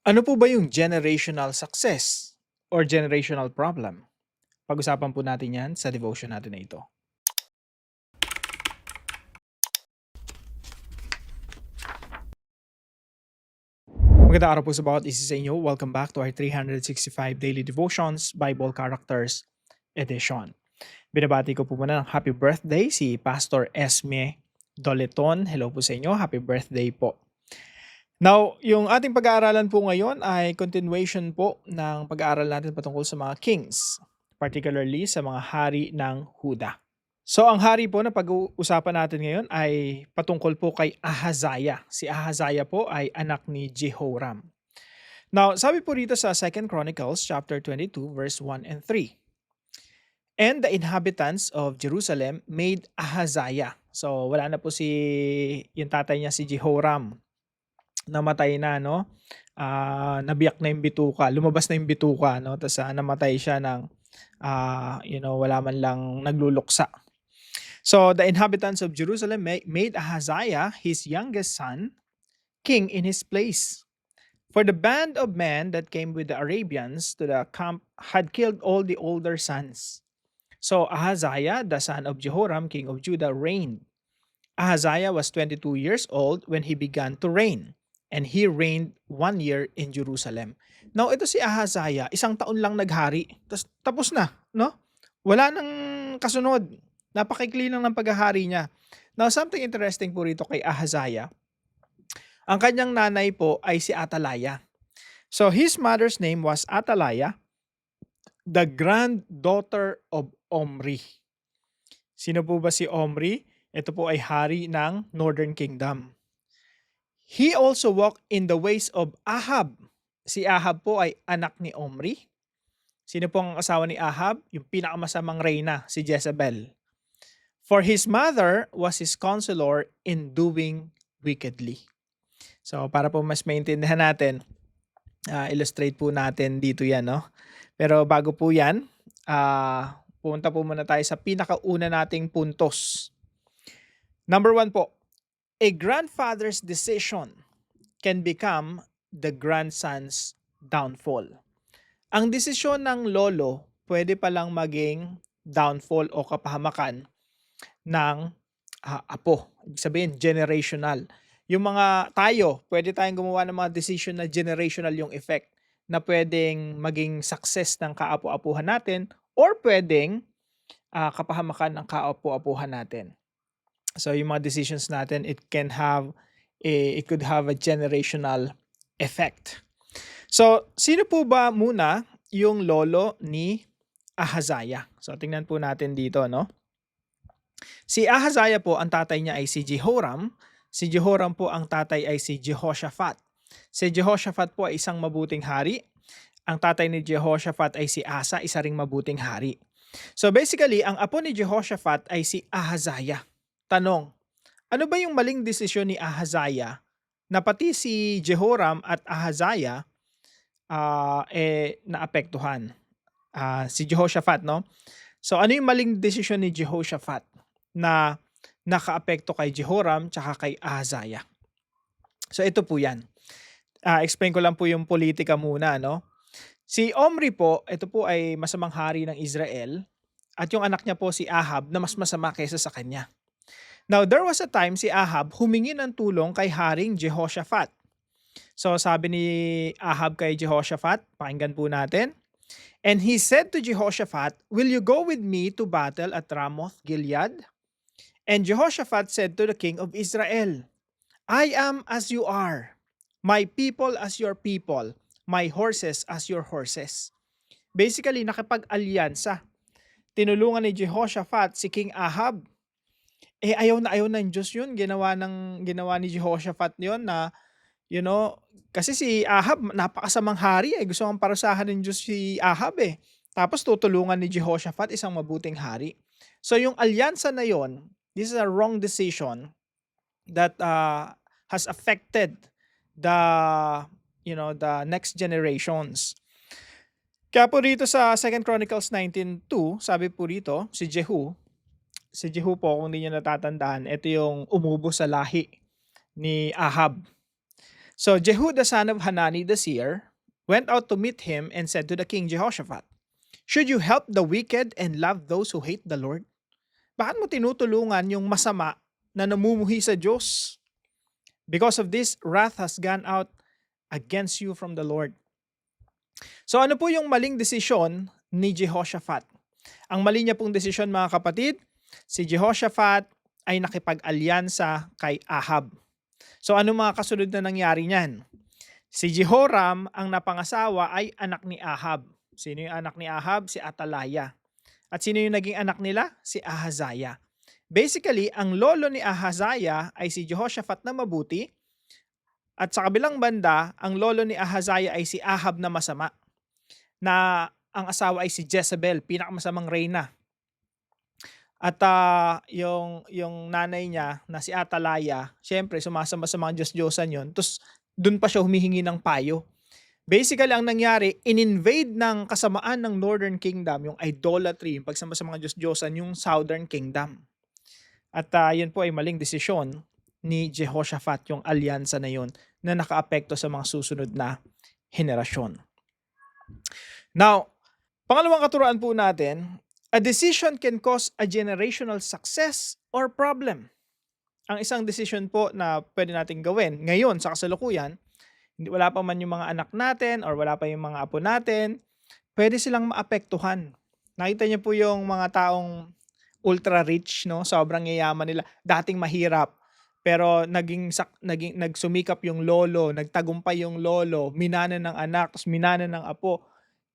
Ano po ba yung generational success or generational problem? Pag-usapan po natin 'yan sa devotion natin na ito. Magandang araw po sa bawat isa sa inyo. Welcome back to our 365 Daily Devotions Bible Characters Edition. Binabati ko po muna ng happy birthday si Pastor Esme Doleton. Hello po sa inyo. Happy birthday po. Now, yung ating pag-aaralan po ngayon ay continuation po ng pag-aaral natin patungkol sa mga kings, particularly sa mga hari ng Huda. So ang hari po na pag-uusapan natin ngayon ay patungkol po kay Ahaziah. Si Ahaziah po ay anak ni Jehoram. Now, sabi po dito sa 2 Chronicles chapter 22 verse 1 and 3. And the inhabitants of Jerusalem made Ahaziah. So wala na po yung tatay niya si Jehoram. Namatay na, no? Nabiyak na yung bituka, lumabas na yung bituka, no? Tapos namatay siya ng wala man lang nagluluksa. So the inhabitants of Jerusalem made Ahaziah, his youngest son, king in his place. For the band of men that came with the Arabians to the camp had killed all the older sons. So Ahaziah, the son of Jehoram, king of Judah, reigned. Ahaziah was 22 years old when he began to reign, and he reigned 1 year in Jerusalem. Now, ito si Ahaziah, isang taon lang naghari, tapos na, no? Wala nang kasunod. Napakaikli lang ng paghahari niya. Now, something interesting po rito kay Ahaziah, ang kanyang nanay po ay si Atalaya. So, his mother's name was Atalaya, the granddaughter of Omri. Sino po ba si Omri? Ito po ay hari ng Northern Kingdom. He also walked in the ways of Ahab. Si Ahab po ay anak ni Omri. Sino po ang asawa ni Ahab? Yung pinakamasamang reyna, si Jezebel. For his mother was his counselor in doing wickedly. So para po mas maintindihan natin, illustrate po natin dito yan, no? Pero bago po yan, pumunta po muna tayo sa pinakauna nating puntos. Number 1 po, a grandfather's decision can become the grandson's downfall. Ang desisyon ng lolo pwede palang maging downfall o kapahamakan ng apo. Ibig sabihin, generational. Yung mga pwede tayong gumawa ng mga decision na generational yung effect na pwedeng maging success ng kaapu-apuhan natin or pwedeng kapahamakan ng kaapu-apuhan natin. So yung mga decisions natin, it could have a generational effect. So, sino po ba muna yung lolo ni Ahaziah? So, tingnan po natin dito, no? Si Ahaziah po, ang tatay niya ay si Jehoram. Si Jehoram po, ang tatay ay si Jehoshaphat. Si Jehoshaphat po ay isang mabuting hari. Ang tatay ni Jehoshaphat ay si Asa, isa ring mabuting hari. So basically, ang apo ni Jehoshaphat ay si Ahaziah. Tanong, ano ba yung maling desisyon ni Ahaziah na pati si Jehoram at Ahaziah naapektuhan? Si Jehoshaphat, no? So ano yung maling desisyon ni Jehoshaphat na nakaapekto kay Jehoram tsaka kay Ahaziah? So ito po yan. Explain ko lang po yung politika muna, no? Si Omri po, ito po ay masamang hari ng Israel at yung anak niya po si Ahab na mas masama kaysa sa kanya. Now, there was a time si Ahab humingi ng tulong kay Haring Jehoshaphat. So, sabi ni Ahab kay Jehoshaphat, pakinggan po natin. And he said to Jehoshaphat, "Will you go with me to battle at Ramoth Gilead?" And Jehoshaphat said to the king of Israel, "I am as you are, my people as your people, my horses as your horses." Basically, nakipag-alyansa. Tinulungan ni Jehoshaphat si King Ahab. Ayaw na ng Diyos yun. Ginawa ni Jehoshaphat yun na, kasi si Ahab, napakasamang hari Gusto kang parusahan ng Diyos si Ahab Tapos tutulungan ni Jehoshaphat, isang mabuting hari. So yung alyansa na yon, this is a wrong decision that has affected the next generations. Kaya po dito sa 2 Chronicles 19:2, sabi po rito, si Jehu po, kung hindi niyo natatandaan, ito yung umubo sa lahi ni Ahab. So Jehu the son of Hanani the seer went out to meet him and said to the king Jehoshaphat, "Should you help the wicked and love those who hate the Lord? Bakit mo tinutulungan yung masama na namumuhi sa Diyos? Because of this, wrath has gone out against you from the Lord." So ano po yung maling desisyon ni Jehoshaphat? Ang mali niya pong desisyon mga kapatid, si Jehoshaphat ay nakipag-alyansa kay Ahab. So ano mga kasunod na nangyari niyan? Si Jehoram ang napangasawa ay anak ni Ahab. Sino yung anak ni Ahab? Si Atalaya. At sino yung naging anak nila? Si Ahaziah. Basically, ang lolo ni Ahaziah ay si Jehoshaphat na mabuti. At sa kabilang banda, ang lolo ni Ahaziah ay si Ahab na masama. Na ang asawa ay si Jezebel, pinakamasamang reyna. At yung nanay niya na si Atalaya, syempre sumasama sa mga Diyos-Diyosan yun. Tapos dun pa siya humihingi ng payo. Basically, ang nangyari, in-invade ng kasamaan ng Northern Kingdom, yung idolatry, yung pagsama sa mga Diyos-Diyosan, yung Southern Kingdom. At yun po ay maling desisyon ni Jehoshaphat, yung alyansa na yun, na nakaapekto sa mga susunod na henerasyon. Now, pangalawang katuruan po natin, a decision can cause a generational success or problem. Ang isang decision po na pwede natin gawin ngayon sa kasalukuyan, wala pa man yung mga anak natin or wala pa yung mga apo natin, pwede silang maapektuhan. Nakita niyo po yung mga taong ultra rich, no? Sobrang yayaman nila. Dating mahirap, pero nagsumikap yung lolo, nagtagumpay yung lolo, minana ng anak, tapos minana ng apo.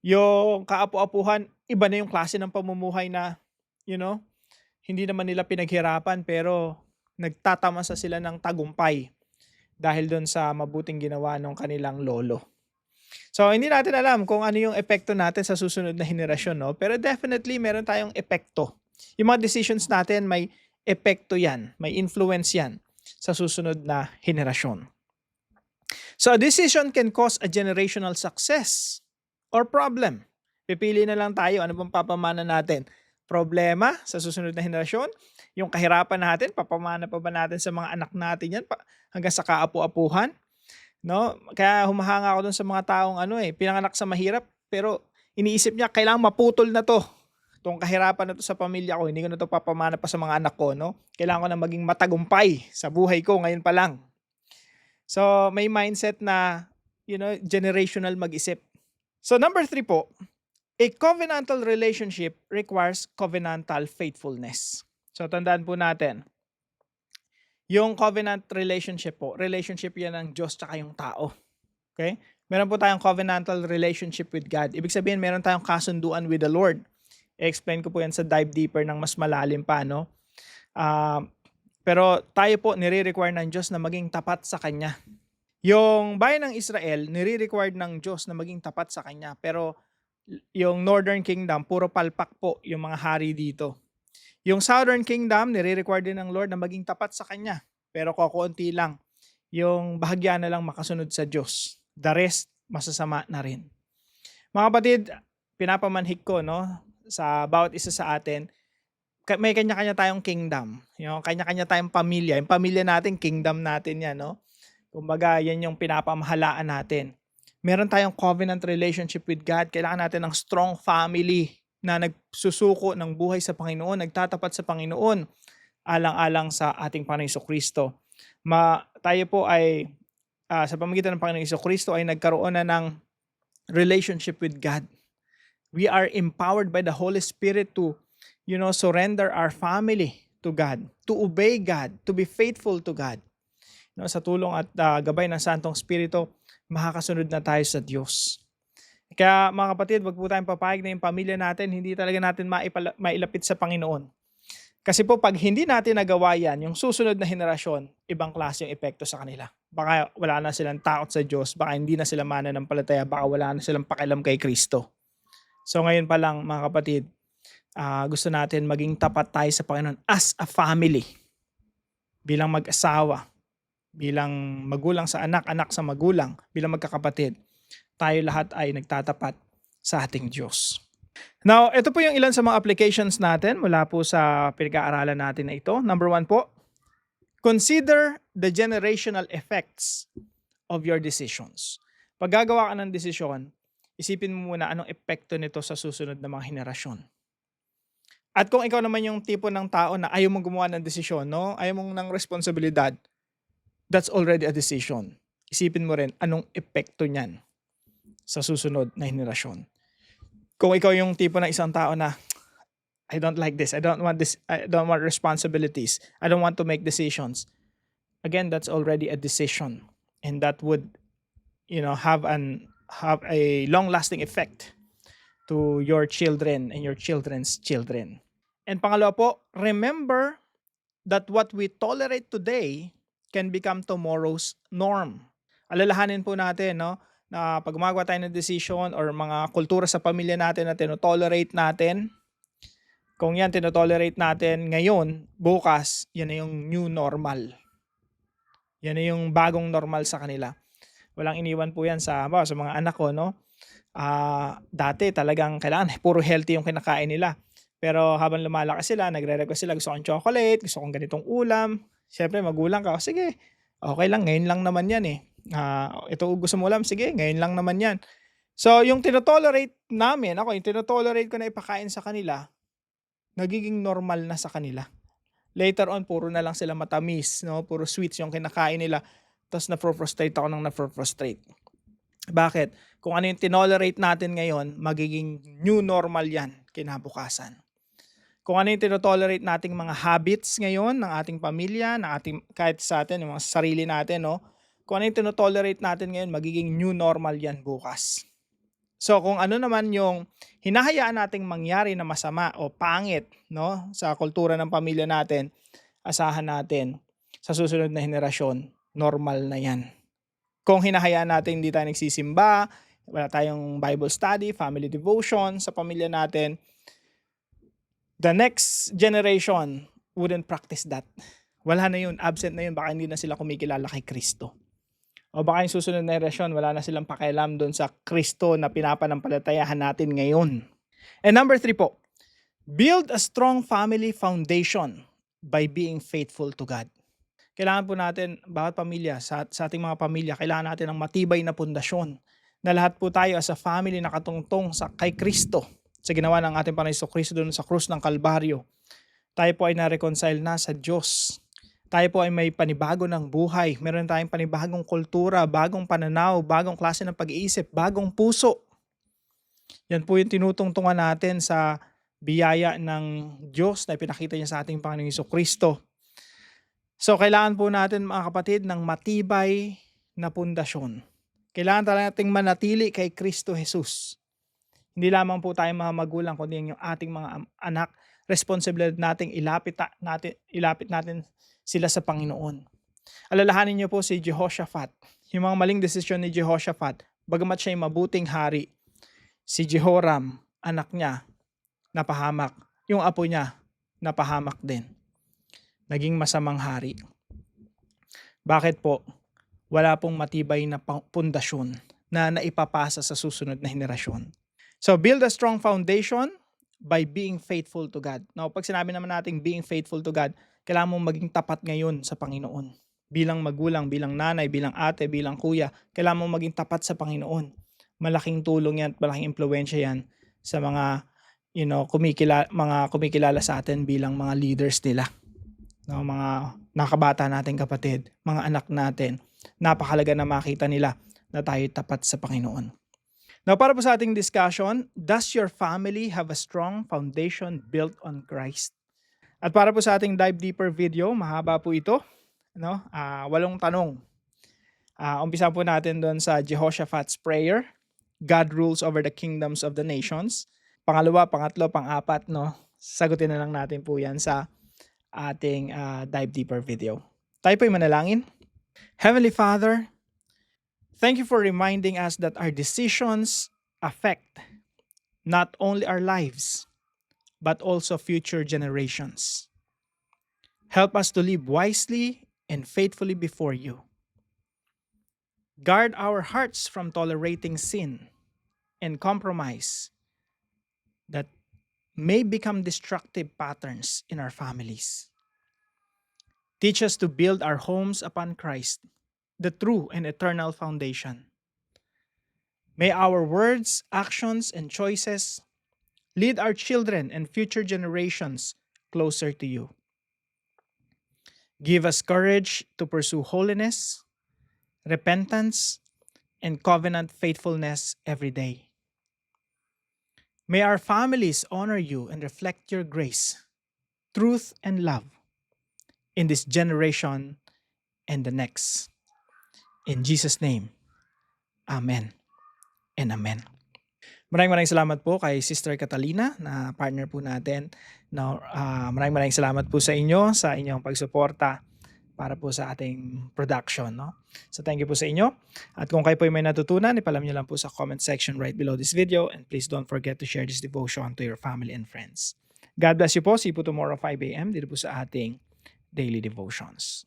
Yung kaapu-apuhan, iba na yung klase ng pamumuhay na, hindi naman nila pinaghirapan, pero nagtatamasa sila ng tagumpay dahil doon sa mabuting ginawa ng kanilang lolo. So, hindi natin alam kung ano yung epekto natin sa susunod na henerasyon, no? Pero definitely, meron tayong epekto. Yung mga decisions natin, may epekto yan, may influence yan sa susunod na henerasyon. So, a decision can cause a generational success or problem. Pipili na lang tayo, ano bang papamana natin? Problema sa susunod na henerasyon? Yung kahirapan natin, papamana pa ba natin sa mga anak natin yan hanggang sa kaapu-apuhan? No? Kaya humahanga ako dun sa mga taong pinanganak sa mahirap, pero iniisip niya, kailangan maputol na to. Itong kahirapan na to sa pamilya ko, hindi ko na to papamana pa sa mga anak ko. No? Kailangan ko na maging matagumpay sa buhay ko ngayon pa lang. So, may mindset na, generational mag-isip. So, number 3 po, a covenantal relationship requires covenantal faithfulness. So, tandaan po natin, yung covenant relationship po, relationship yan ng Diyos tsaka yung tao. Okay? Meron po tayong covenantal relationship with God. Ibig sabihin, meron tayong kasunduan with the Lord. I-explain ko po yan sa dive deeper ng mas malalim pa, no? Pero tayo po, nire-require ng Diyos na maging tapat sa Kanya. Yung bayan ng Israel, nire-require ng Diyos na maging tapat sa Kanya. Pero yung Northern Kingdom, puro palpak po yung mga hari dito. Yung Southern Kingdom, nire-require din ng Lord na maging tapat sa Kanya. Pero kukunti lang. Yung bahagya na lang makasunod sa Diyos. The rest, masasama na rin. Mga kapatid, pinapamanhik ko, no? Sa bawat isa sa atin, may kanya-kanya tayong kingdom. Yung kanya-kanya tayong pamilya. Yung pamilya natin, kingdom natin yan, no? Kumbaga, yan yung pinapamahalaan natin. Meron tayong covenant relationship with God. Kailangan natin ng strong family na nagsusuko ng buhay sa Panginoon, nagtatapat sa Panginoon, alang-alang sa ating Panginoong Jesucristo. Tayo po ay, sa pamamagitan ng Panginoong Jesucristo, ay nagkaroon na ng relationship with God. We are empowered by the Holy Spirit to, surrender our family to God, to obey God, to be faithful to God. Sa tulong at gabay ng Santong Espiritu, makakasunod na tayo sa Diyos. Kaya mga kapatid, wag po tayong papayag na yung pamilya natin, hindi talaga natin mailapit sa Panginoon. Kasi po pag hindi natin nagawa yan, yung susunod na henerasyon, ibang klase yung epekto sa kanila. Baka wala na silang takot sa Diyos, baka hindi na sila mananampalataya, baka wala na silang pakialam kay Kristo. So ngayon pa lang mga kapatid, gusto natin maging tapat tayo sa Panginoon as a family. Bilang mag-asawa, bilang magulang sa anak, anak sa magulang, bilang magkakapatid. Tayo lahat ay nagtatapat sa ating Diyos. Now, ito po yung ilan sa mga applications natin mula po sa pinag-aaralan natin na ito. Number 1 po, consider the generational effects of your decisions. Pag gagawa ka ng desisyon, isipin mo muna anong epekto nito sa susunod na mga henerasyon. At kung ikaw naman yung tipo ng tao na ayaw mong gumawa ng desisyon, no? Ayaw mong ng responsibilidad, that's already a decision. Isipin mo rin anong epekto niyan sa susunod na henerasyon. Kung ikaw yung tipo ng isang tao na I don't like this, I don't want this, I don't want responsibilities, I don't want to make decisions. Again, that's already a decision, and that would, have a long-lasting effect to your children and your children's children. And pangalawa po, remember that what we tolerate today can become tomorrow's norm. Alalahanin po natin, no, na pag gumagawa tayo ng decision or mga kultura sa pamilya natin na tinotolerate natin, kung yan tinotolerate natin ngayon, bukas, yan na yung new normal. Yan na yung bagong normal sa kanila. Walang iniwan po yan sa mga anak ko, no? Dati talagang kailangan puro healthy yung kinakain nila. Pero habang lumalaki sila, nagre-request sila, gusto kong chocolate, gusto kong ganitong ulam. Siyempre, magulang ka, sige, okay lang, ngayon lang naman yan eh. Ito gusto mo ulam, sige, ngayon lang naman yan. So, yung tinotolerate namin, yung tinotolerate ko na ipakain sa kanila, nagiging normal na sa kanila. Later on, puro na lang sila matamis, no? Puro sweets yung kinakain nila. Tapos na-frustrate ako ng na-frustrate. Bakit? Kung ano yung tinolerate natin ngayon, magiging new normal yan kinabukasan. Kung ano yung tinotolerate nating mga habits ngayon ng ating pamilya, kahit sa atin, yung mga sarili natin, no? Kung ano yung tinotolerate natin ngayon, magiging new normal yan bukas. So kung ano naman yung hinahayaan nating mangyari na masama o pangit, no, sa kultura ng pamilya natin, asahan natin sa susunod na henerasyon, normal na yan. Kung hinahayaan natin hindi tayo nagsisimba, wala tayong Bible study, family devotion sa pamilya natin, the next generation wouldn't practice that. Wala na yun, absent na yun, baka hindi na sila kumikilala kay Kristo. O baka yung susunod na henerasyon, wala na silang pakialam doon sa Kristo na pinapanampalatayahan natin ngayon. And number 3 po, build a strong family foundation by being faithful to God. Kailangan po natin, bawat pamilya, sa ating mga pamilya, kailangan natin ng matibay na pundasyon na lahat po tayo as a family nakatungtong kay Kristo sa ginawa ng ating Panginoon Kristo doon sa krus ng Kalbaryo. Tayo po ay na-reconcile na sa Diyos. Tayo po ay may panibago ng buhay. Meron tayong panibagong kultura, bagong pananaw, bagong klase ng pag-iisip, bagong puso. Yan po yung tinutungtungan natin sa biyaya ng Diyos na ipinakita niya sa ating Panginoong Kristo. So kailangan po natin mga kapatid ng matibay na pundasyon. Kailangan talaga nating manatili kay Kristo Jesus. Hindi lamang po tayo mga magulang, kundi yung ating mga anak, responsibilidad nating ilapit natin sila sa Panginoon. Alalahanin niyo po si Jehoshaphat. Yung mga maling desisyon ni Jehoshaphat, bagamat siya ay mabuting hari, si Jehoram, anak niya, napahamak. Yung apo niya, napahamak din. Naging masamang hari. Bakit po? Wala pong matibay na pundasyon na naipapasa sa susunod na henerasyon. So build a strong foundation by being faithful to God. Now, pag sinabi naman natin being faithful to God, kailangan mong maging tapat ngayon sa Panginoon. Bilang magulang, bilang nanay, bilang ate, bilang kuya, kailangan mong maging tapat sa Panginoon. Malaking tulong yan at malaking impluwensya yan sa mga kumikilala sa atin bilang mga leaders nila. No, mga nakabata natin kapatid, mga anak natin, napakahalaga na makita nila na tayo tapat sa Panginoon. Now, para po sa ating discussion, does your family have a strong foundation built on Christ? At para po sa ating dive deeper video, mahaba po ito, 8 tanong. Umpisa po natin doon sa Jehoshaphat's prayer, God rules over the kingdoms of the nations. Pangalawa, pangatlo, pang-apat, sagutin na lang natin po yan sa ating dive deeper video. Tayo po'y manalangin. Heavenly Father, thank you for reminding us that our decisions affect not only our lives, but also future generations. Help us to live wisely and faithfully before you. Guard our hearts from tolerating sin and compromise that may become destructive patterns in our families. Teach us to build our homes upon Christ the true and eternal foundation. May our words, actions, and choices lead our children and future generations closer to you. Give us courage to pursue holiness, repentance, and covenant faithfulness every day. May our families honor you and reflect your grace, truth, and love in this generation and the next. In Jesus' name, Amen and Amen. Maraming salamat po kay Sister Catalina na partner po natin. No, maraming salamat po sa inyo sa inyong pagsuporta para po sa ating production. No? So thank you po sa inyo. At kung kayo po may natutunan, ipalam nyo lang po sa comment section right below this video. And please don't forget to share this devotion to your family and friends. God bless you po. See you po tomorrow 5 a.m. dito po sa ating daily devotions.